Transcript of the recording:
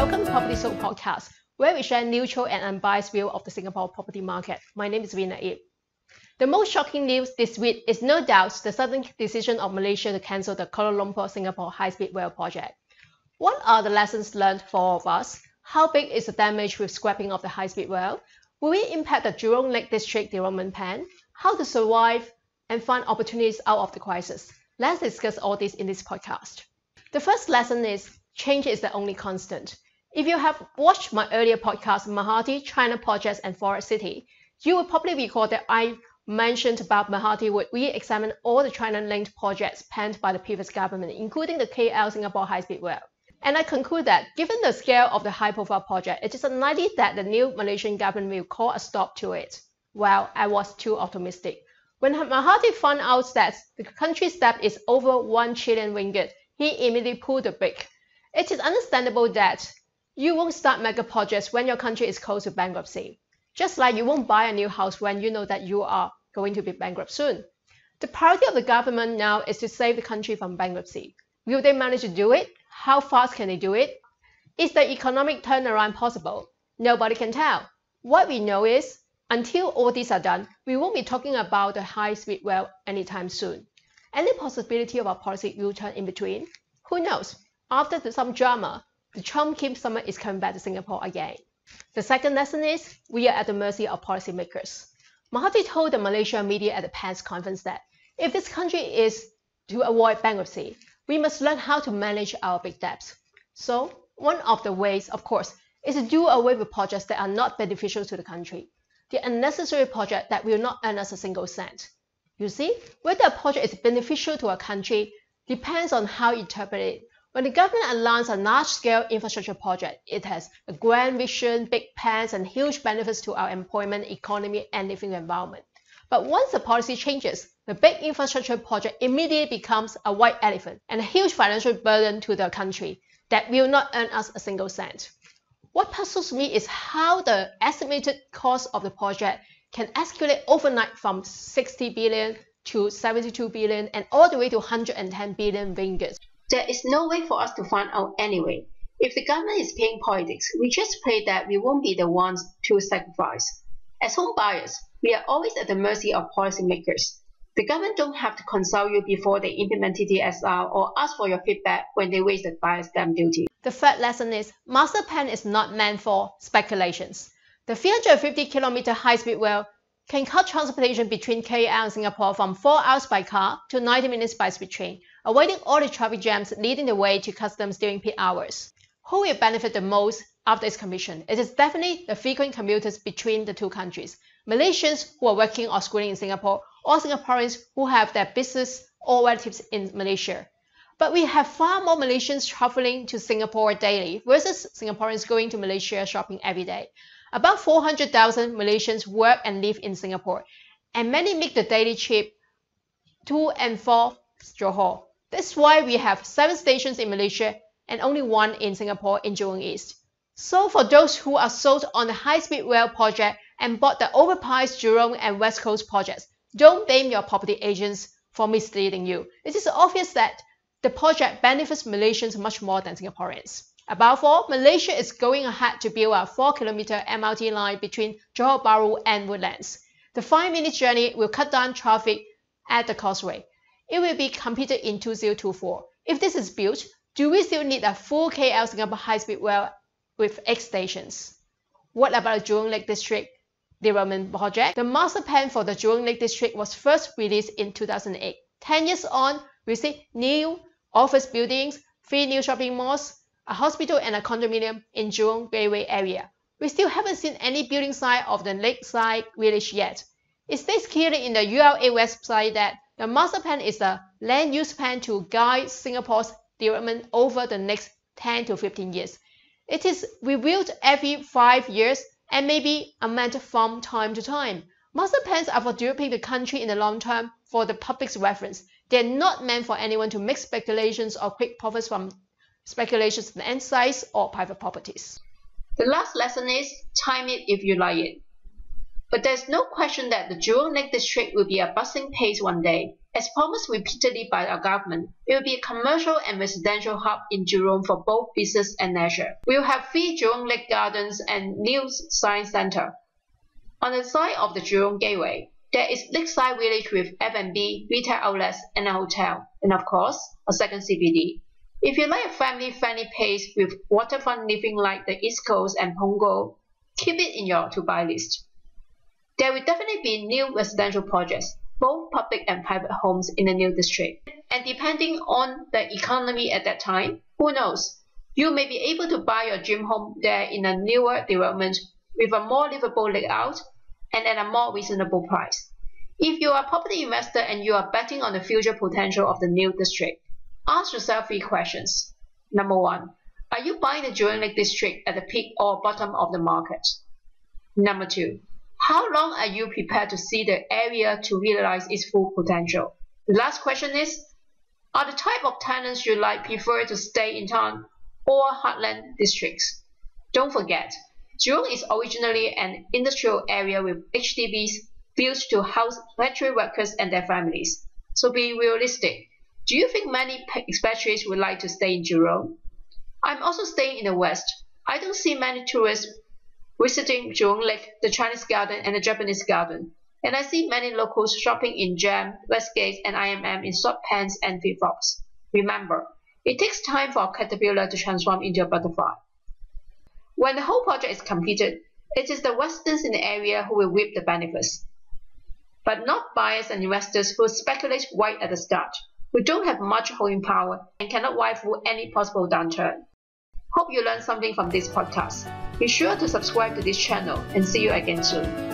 Welcome to Property Sold Podcast, where we share neutral and unbiased view of the Singapore property market. My name is Rina Ip. The most shocking news this week is no doubt the sudden decision of Malaysia to cancel the Kuala Lumpur-Singapore high-speed rail project. What are the lessons learned for all of us? How big is the damage with scrapping of the high-speed rail? Will it impact the Jurong Lake District development plan? How to survive and find opportunities out of the crisis? Let's discuss all this in this podcast. The first lesson is change is the only constant. If you have watched my earlier podcast, Mahathir, China Projects and Forest City, you will probably recall that I mentioned about Mahathir would re-examine all the China-linked projects planned by the previous government, including the KL Singapore high-speed rail. And I conclude that, given the scale of the high-profile project, it is unlikely that the new Malaysian government will call a stop to it. Well, I was too optimistic. When Mahathir found out that the country's debt is over 1 trillion ringgit, he immediately pulled the brake. It is understandable that you won't start mega projects when your country is close to bankruptcy. Just like you won't buy a new house when you know that you are going to be bankrupt soon. The priority of the government now is to save the country from bankruptcy. Will they manage to do it? How fast can they do it? Is the economic turnaround possible? Nobody can tell. What we know is, until all these are done, we won't be talking about the high-speed rail anytime soon. Any possibility of a policy U-turn in between? Who knows? After some drama, the Trump-Kim summit is coming back to Singapore again. The second lesson is, we are at the mercy of policymakers. Mahathir told the Malaysian media at the PAN's conference that if this country is to avoid bankruptcy, we must learn how to manage our big debts. So, one of the ways, of course, is to do away with projects that are not beneficial to the country. The unnecessary project that will not earn us a single cent. You see, whether a project is beneficial to a country depends on how you interpret it. When the government allows a large-scale infrastructure project, it has a grand vision, big plans, and huge benefits to our employment, economy, and living environment. But once the policy changes, the big infrastructure project immediately becomes a white elephant and a huge financial burden to the country that will not earn us a single cent. What puzzles me is how the estimated cost of the project can escalate overnight from 60 billion to 72 billion and all the way to 110 billion ringgit. There is no way for us to find out anyway. If the government is playing politics, we just pray that we won't be the ones to sacrifice. As home buyers, we are always at the mercy of policymakers. The government don't have to consult you before they implement HSR or ask for your feedback when they raise the buyer's stamp duty. The third lesson is, master plan is not meant for speculations. The 350-kilometer high-speed rail can cut transportation between KL and Singapore from 4 hours by car to 90 minutes by speed train, avoiding all the traffic jams leading the way to customs during peak hours. Who will benefit the most after its commission? It is definitely the frequent commuters between the two countries, Malaysians who are working or schooling in Singapore, or Singaporeans who have their business or relatives in Malaysia. But we have far more Malaysians traveling to Singapore daily versus Singaporeans going to Malaysia shopping every day. About 400,000 Malaysians work and live in Singapore, and many make the daily trip to and for Johor. That's why we have 7 stations in Malaysia and only 1 in Singapore in Jurong East. So for those who are sold on the high-speed rail project and bought the overpriced Jurong and West Coast projects, don't blame your property agents for misleading you. It is obvious that the project benefits Malaysians much more than Singaporeans. Above all, Malaysia is going ahead to build a 4-kilometer MRT line between Johor Bahru and Woodlands. The 5-minute journey will cut down traffic at the causeway. It will be completed in 2024. If this is built, do we still need a full KL Singapore high-speed rail with 8 stations? What about the Jurong Lake District development project? The master plan for the Jurong Lake District was first released in 2008. 10 years on, we see new office buildings, 3 new shopping malls, a hospital and a condominium in Jurong Gateway area. We still haven't seen any building site of the lakeside village yet. It states clearly in the ULA website that the master plan is a land use plan to guide Singapore's development over the next 10 to 15 years. It is reviewed every 5 years and may be amended from time to time. Master plans are for developing the country in the long term for the public's reference. They are not meant for anyone to make speculations or quick profits from speculations in land size or private properties. The last lesson is, time it if you like it. But there's no question that the Jurong Lake District will be a bustling place one day. As promised repeatedly by our government, it will be a commercial and residential hub in Jurong for both business and leisure. We will have 3 Jurong Lake Gardens and new science centre. On the side of the Jurong Gateway, there is Lakeside Village with F&B, retail outlets, and a hotel, and of course, a second CBD. If you like a family-friendly pace with waterfront living like the East Coast and Punggol, keep it in your to-buy list. There will definitely be new residential projects, both public and private homes in the new district. And depending on the economy at that time, who knows, you may be able to buy your dream home there in a newer development with a more livable layout and at a more reasonable price. If you are a property investor and you are betting on the future potential of the new district, ask yourself 3 questions. Number 1, are you buying the Jurong Lake District at the peak or bottom of the market? Number 2, how long are you prepared to see the area to realize its full potential? The last question is, are the type of tenants you like prefer to stay in town or heartland districts? Don't forget, Jurong is originally an industrial area with HDBs built to house factory workers and their families. So be realistic. Do you think many expatriates would like to stay in Jurong? I'm also staying in the West. I don't see many tourists visiting Jurong Lake, the Chinese Garden and the Japanese Garden. And I see many locals shopping in JAM, Westgate and IMM in short pants and flip-flops. Remember, it takes time for a caterpillar to transform into a butterfly. When the whole project is completed, it is the residents in the area who will reap the benefits, but not buyers and investors who speculate right at the start, who don't have much holding power and cannot ride through any possible downturn. Hope you learned something from this podcast. Be sure to subscribe to this channel and see you again soon.